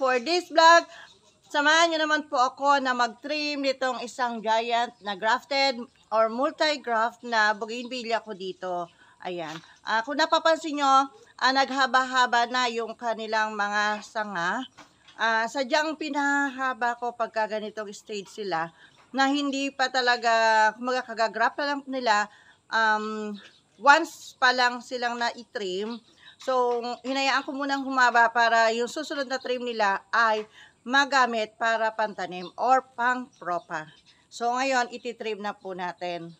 for this vlog. Samahan nyo naman po ako na mag-trim nitong isang giant na grafted or multi-graft na bougainvillea ko dito. Ayan. Kung napapansin nyo, naghaba-haba na yung kanilang mga sanga. Sadyang pinahaba ko pagka ganitong stage sila na hindi pa talaga, kumaga kagagrap pa lang nila, once pa lang silang na-trim. So, hinayaan ko munang humaba para yung susunod na trim nila ay magamit para pantanim or pang propa. So, ngayon, ititrim na po natin.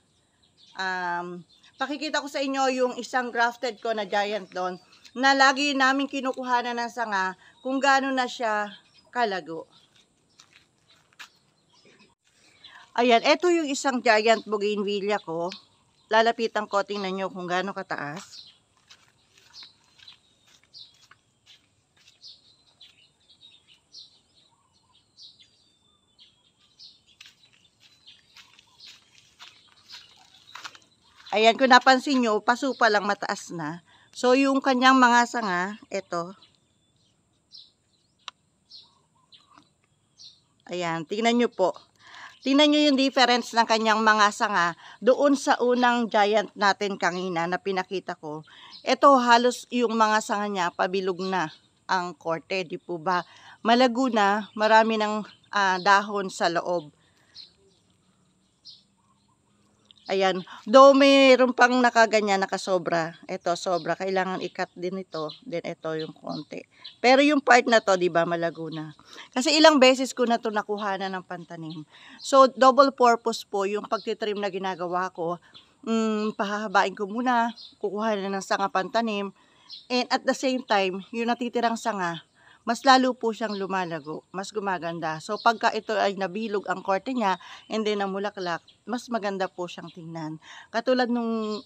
Pakikita ko sa inyo yung isang grafted ko na giant doon na lagi namin kinukuhanan ng sanga kung gaano na siya kalago. Ayan, ito yung isang giant bougainvillea ko. Lalapitan ko, tingnan nyo kung gaano kataas. Ayan, kung napansin nyo, paso pa lang mataas na. So, yung kanyang mga sanga, ito. Ayan, tingnan nyo po. Tingnan nyo yung difference ng kanyang mga sanga doon sa unang giant natin kanina na pinakita ko. Ito, halos yung mga sanga niya, pabilog na ang korte, di po ba? Malago na, marami ng dahon sa loob. Ayan, though mayroon pang nakaganyan, nakasobra. Ito, sobra. Kailangan i-cut din ito. Then, ito yung konti. Pero yung part na to, di ba, malago na. Kasi ilang beses ko na to nakuha na ng pantanim. So, double purpose po yung pagtitrim na ginagawa ko. Pahahabain ko muna, kukuha na ng sanga pantanim. And at the same time, yung natitirang sanga, mas lalo po siyang lumalago, mas gumaganda. So, pagka ito ay nabilog ang korte niya, and then namulaklak, mas maganda po siyang tingnan. Katulad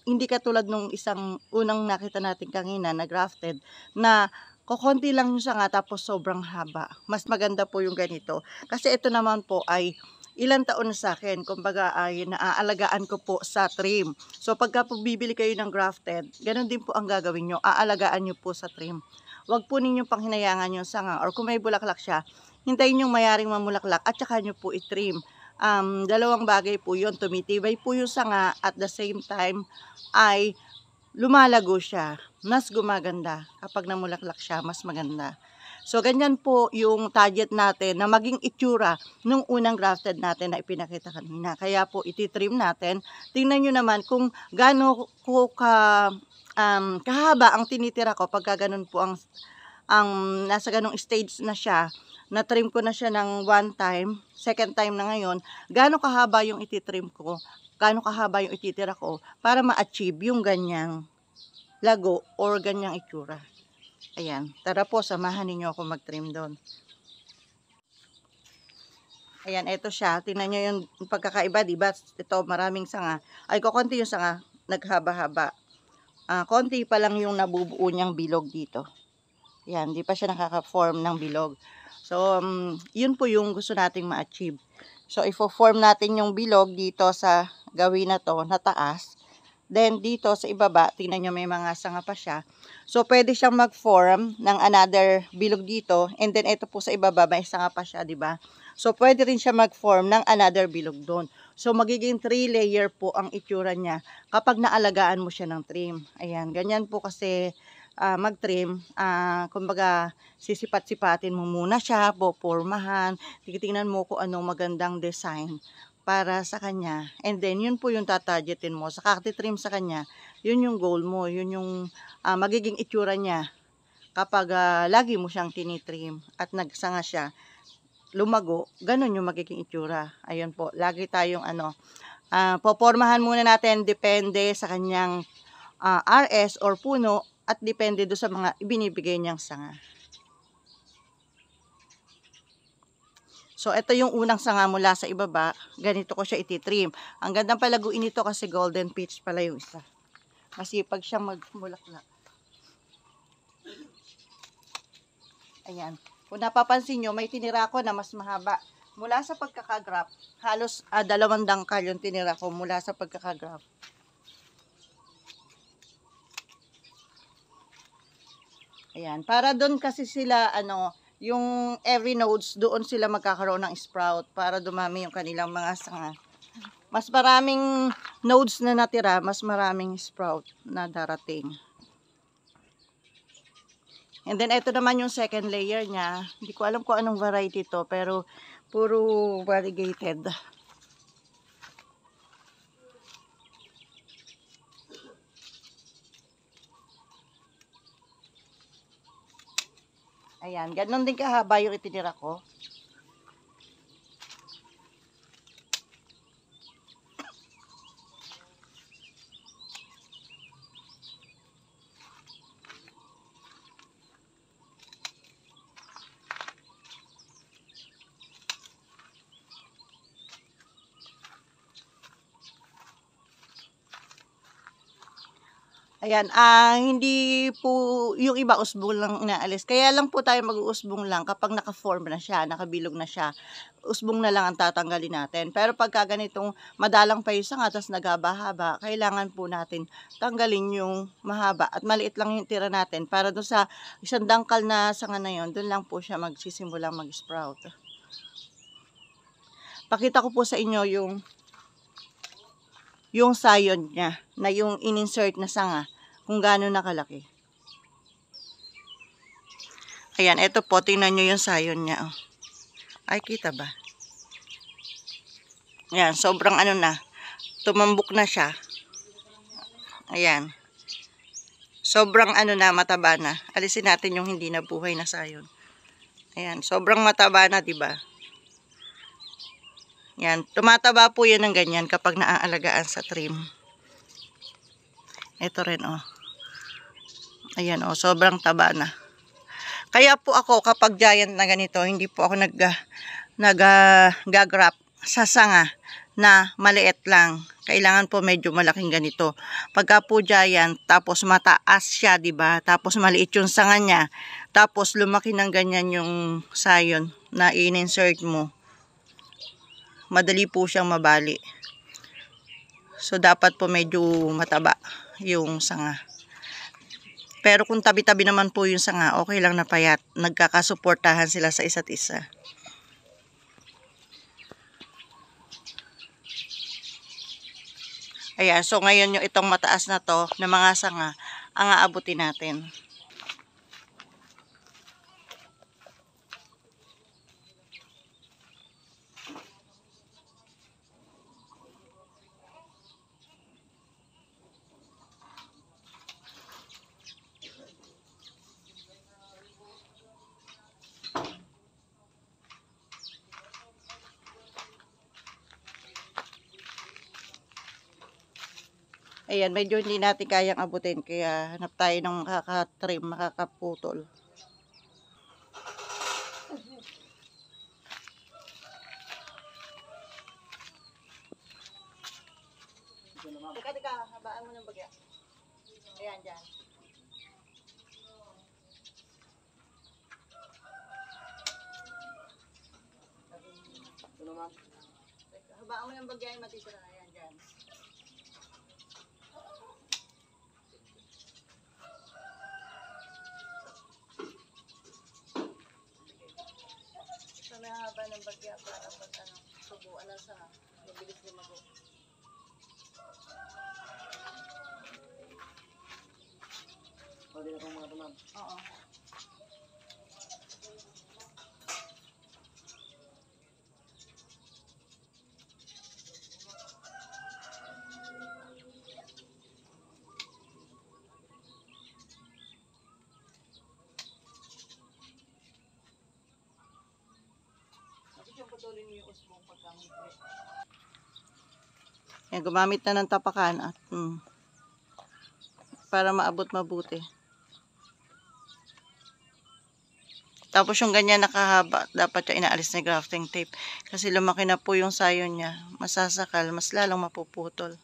hindi katulad nung isang unang nakita natin kanina na grafted, na kukonti lang yung sanga tapos sobrang haba. Mas maganda po yung ganito. Kasi ito naman po ay ilang taon na sa akin, kumbaga ay naaalagaan ko po sa trim. So, pagka po bibili kayo ng grafted, ganun din po ang gagawin nyo, aalagaan nyo po sa trim. Huwag po ninyong panghinayangan yung sanga or kung may bulaklak siya, hintayin yung mayaring mamulaklak at saka nyo po itrim. Dalawang bagay po yun, tumitibay po yung sanga at the same time ay lumalago siya. Mas gumaganda kapag namulaklak siya, mas maganda. So, ganyan po yung target natin na maging itsura nung unang grafted natin na ipinakita kanina. Kaya po ititrim natin. Tingnan nyo naman kung gaano ko kahaba ang tinitira ko pagka ganun po ang nasa ganung stage na siya. Na-trim ko na siya ng one time, second time na ngayon. Gaano kahaba yung ititrim ko, gaano kahaba yung ititira ko para ma-achieve yung ganyang lago or ganyang itsura. Ayan, tara po, samahan ninyo ako mag-trim doon. Ayan, eto siya. Tingnan nyo yung pagkakaiba, diba? Ito, maraming sanga. Ay, kukunti yung sanga, naghaba-haba. Konti pa lang yung nabubuo niyang bilog dito. Ayan, di pa siya nakaka-form ng bilog. So, yun po yung gusto nating ma-achieve. So, ifo-form natin yung bilog dito sa gawin na to, na taas. Then, dito sa ibaba, tingnan nyo may mga sanga pa siya. So, pwede siyang mag-form ng another bilog dito. And then, ito po sa ibaba, may sanga pa siya, di ba? So, pwede rin siya mag-form ng another bilog doon. So, magiging 3 layer po ang itsura niya kapag naalagaan mo siya ng trim. Ayan, ganyan po kasi mag-trim. Kumbaga, sisipat-sipatin mo muna siya, popormahan, titingnan mo kung anong magandang design para sa kanya. And then, yun po yung tatargetin mo. Sa kakti-trim sa kanya, yun yung goal mo. Yun yung magiging itsura niya kapag lagi mo siyang tinitrim at nagsanga siya, lumago, ganun yung magiging itsura. Ayun po, lagi tayong popormahan muna natin, depende sa kanyang RS or puno at depende do sa mga ibinibigay niyang sanga. So, ito yung unang sanga mula sa ibaba. Ganito ko siya ititrim. Ang gandang palaguin nito kasi golden peach pala yung isa. Masipag siyang magmulaklak. Ayan. Kung napapansin nyo, may tinira ko na mas mahaba. Mula sa pagkakagraph, halos 2 dangkal yung tinira ko mula sa pagkakagraph. Ayan. Para doon kasi sila, yung every nodes, doon sila magkakaroon ng sprout para dumami yung kanilang mga sanga. Mas maraming nodes na natira, mas maraming sprout na darating. And then, ito naman yung second layer niya. Hindi ko alam kung anong variety to, pero puro variegated. Ayan, ganun din kahaba yung itinira ko. Ayan, hindi po, yung iba usbong lang inaalis. Kaya lang po tayo mag-uusbong lang kapag naka-form na siya, nakabilog na siya. Usbong na lang ang tatanggalin natin. Pero pagka ganitong madalang pa yung sanga, tapos naghaba-haba, kailangan po natin tanggalin yung mahaba. At maliit lang yung tira natin para doon sa isang dangkal na sanga na yun, doon lang po siya magsisimulang mag-sprout. Pakita ko po sa inyo yung sayon niya, na yung in-insert na sanga, kung gaano nakalaki. Ayan, ito po, tingnan nyo yung sayon niya. Oh. Ay, kita ba? Ayan, sobrang ano na, tumambok na siya. Ayan. Sobrang ano na, mataba na. Alisin natin yung hindi nabuhay na sayon. Ayan, sobrang mataba na, diba? Ayan, tumataba po yan ng ganyan kapag naaalagaan sa trim. Ito rin, oh. Ayan, oh, sobrang taba na. Kaya po ako, kapag giant na ganito, hindi po ako nag-grap sa sanga na maliit lang. Kailangan po medyo malaking ganito. Pagka po giant, tapos mataas siya, diba? Tapos maliit yung sanga niya. Tapos lumaki ng ganyan yung sayon na in-insert mo. Madali po siyang mabali. So, dapat po medyo mataba yung sanga. Pero kung tabi-tabi naman po yung sanga, okay lang na payat. Nagkakasuportahan sila sa isa't isa. Ayan, so ngayon yung itong mataas na to, na mga sanga, ang aabutin natin. Ayan, medyo hindi natin kayang abutin, kaya hanap tayo ng makaka-trim, makakaputol. Teka, habaan mo ng bagya. Ayan, dyan. Habaan mo ng bagya, matitira na. Ayan, dyan. Sa may haba ng bagya para pag subuan lang sa mabilis lumago. Pwede na itong mga tuman? Oo. Yan, gumamit na ng tapakan at para maabot mabuti. Tapos yung ganyan nakahaba, dapat yung inaalis na grafting tape. Kasi lumaki na po yung sayon niya. Masasakal, mas lalong mapuputol.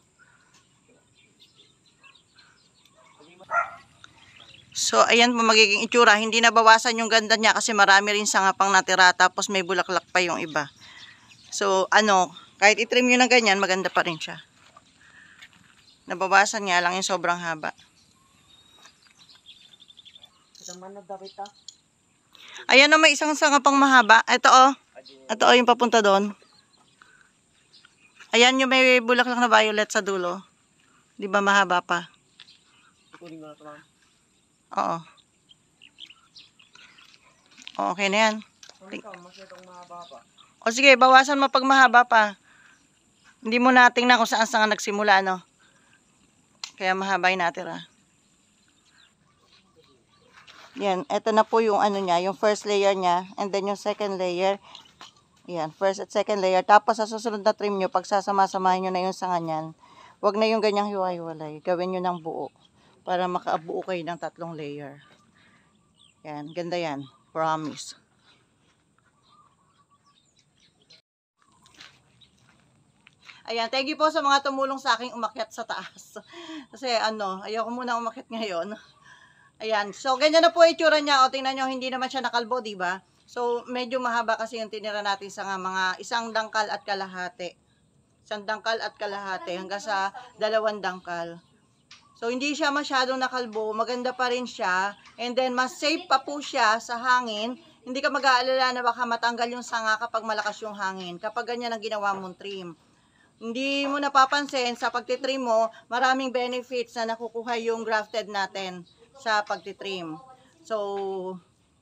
So, ayan po magiging itsura. Hindi nabawasan yung ganda niya kasi marami rin sanga pang natira. Tapos may bulaklak pa yung iba. So, kahit itrim nyo ng ganyan, maganda pa rin siya. Nabawasan nga lang yung sobrang haba. Ayan na, may isang sanga pang mahaba. Ito oh. Ito oh, yung papunta doon. Ayan yung may bulaklak na violet sa dulo. Di ba mahaba pa? Kunin ko na ito, ma'am. Oo. Okay na yan. Masyadong mahaba pa. O sige, bawasan mo pag mahaba pa. Hindi mo na tingnan kung saan saan nagsimula, no? Kaya mahaba yung natira. Yan, ito na po yung ano niya, yung first layer niya, and then yung second layer. Yan, first at second layer. Tapos sa susunod na trim nyo, pag sasama-samahin nyo na yung sanga niyan, huwag na yung ganyang hiwa-hiwalay. Gawin nyo ng buo para makaabuo kayo ng 3 layer. Yan, ganda yan. Promise. Ayan, thank you po sa mga tumulong sa aking umakyat sa taas. Kasi ano, ayoko muna umakyat ngayon. Ayan, so ganyan na po itsura niya. O tingnan nyo, hindi naman siya nakalbo, di ba? So medyo mahaba kasi yung tinira natin sa mga isang dangkal at kalahati. Isang dangkal at kalahati hanggang sa 2 dangkal. So hindi siya masyadong nakalbo, maganda pa rin siya. And then mas safe pa po siya sa hangin. Hindi ka mag-aalala na baka matanggal yung sanga kapag malakas yung hangin. Kapag ganyan ang ginawa mong trim. Hindi mo napapansin sa pagtitrim mo, maraming benefits na nakukuha yung grafted natin sa pagtitrim. So,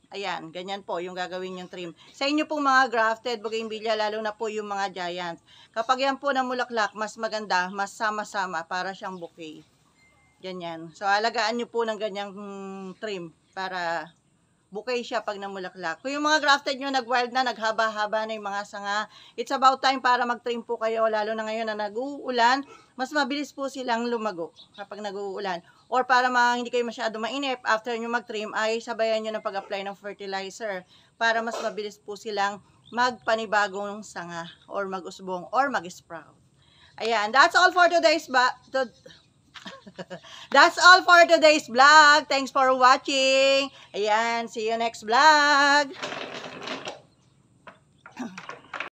ayan, ganyan po yung gagawin yung trim. Sa inyo pong mga grafted bougainvillea, lalo na po yung mga giants. Kapag yan po namulaklak, mas maganda, mas sama-sama para siyang bouquet. Ganyan. So, alagaan nyo po ng ganyang trim para bouquet siya pag namulaklak. Kung yung mga grafted nyo nag-wild na, naghaba-haba na yung mga sanga, it's about time para mag-trim po kayo, lalo na ngayon na nag-uulan, mas mabilis po silang lumago kapag nag-uulan. Or para hindi kayo masyado mainip, after nyo mag-trim, ay sabayan nyo ng pag-apply ng fertilizer para mas mabilis po silang magpanibagong sanga or mag-usbong or mag-sprout. Ayan, that's all for today's That's all for today's vlog. Thanks for watching. Ayan, see you next vlog.